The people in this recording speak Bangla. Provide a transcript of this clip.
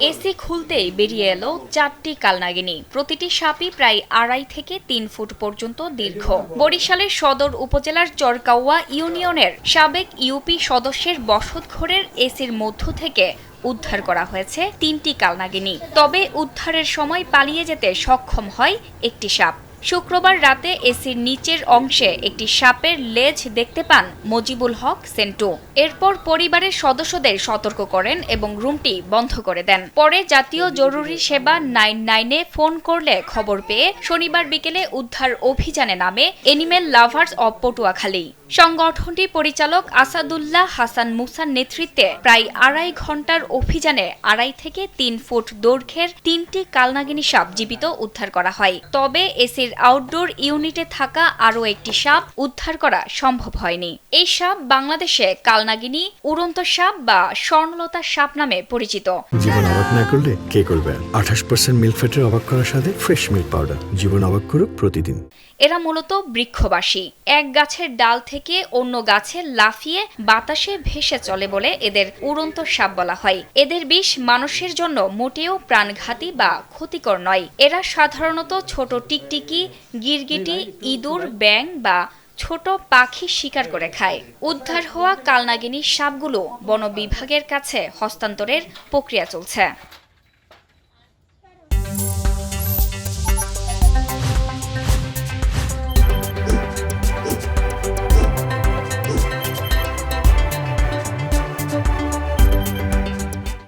এসি খুলতেই বেরিয়ে এলো 4টি কালনাগিনী। প্রতিটি সাপই প্রায় 2.5 থেকে 3 ফুট পর্যন্ত দীর্ঘ। বরিশালের সদর উপজেলার চরকাওয়া ইউনিয়নের সাবেক ইউপি সদস্যের বসতঘরের এসির মধ্য থেকে উদ্ধার করা হয়েছে 3টি কালনাগিনী। তবে উদ্ধারের সময় পালিয়ে যেতে সক্ষম হয় একটি সাপ। শুক্রবার রাতে এসির নিচের অংশে একটি সাপের লেজ দেখতে পান মজিবুল হক সেন্টু। এরপর পরিবারের সদস্যদের সতর্ক করেন এবং রুমটি বন্ধ করে দেন। পরে জাতীয় জরুরি সেবা 99-এ ফোন করলে খবর পেয়ে শনিবার বিকেলে উদ্ধার অভিযানে নামে এনিমেল লাভার্স অব পটুয়াখালী। সংগঠনটির পরিচালক আসাদুল্লাহ হাসান মুসার নেতৃত্বে প্রায় 2.5 ঘন্টার অভিযানে 2.5 থেকে 3 ফুট দৈর্ঘ্যের 3টি কালনাগিনী সাপ জীবিত উদ্ধার করা হয়। তবে এসির আউটডোর ইউনিটে থাকা আরও একটি সাপ উদ্ধার করা সম্ভব হয়নি। এই সাপ বাংলাদেশে কালনাগিনী, উড়ন্ত সাপ বা স্বর্ণলতা সাপ নামে পরিচিত। জীবন অবাক না করলে কে করবে? 28% মিল্ক ফ্যাটের অবাক করার সাথে ফ্রেশ মিল্ক পাউডার। জীবন অবাক করুক প্রতিদিন। এরা মূলত বৃক্ষবাসী। এক গাছের ডাল থেকে অন্য গাছে লাফিয়ে বাতাসে ভেসে চলে বলে এদের উড়ন্ত সাপ বলা হয়। এদের বিষ মানুষের জন্য মোটেও প্রাণঘাতী বা ক্ষতিকর নয়। এরা সাধারণত ছোট টিকটিকি, গিরগিটি, ইঁদুর, ব্যাঙ বা ছোট পাখি শিকার করে খায়। উদ্ধার হওয়া কালনাগিনী সাপগুলো বন বিভাগের কাছে হস্তান্তরের প্রক্রিয়া চলছে।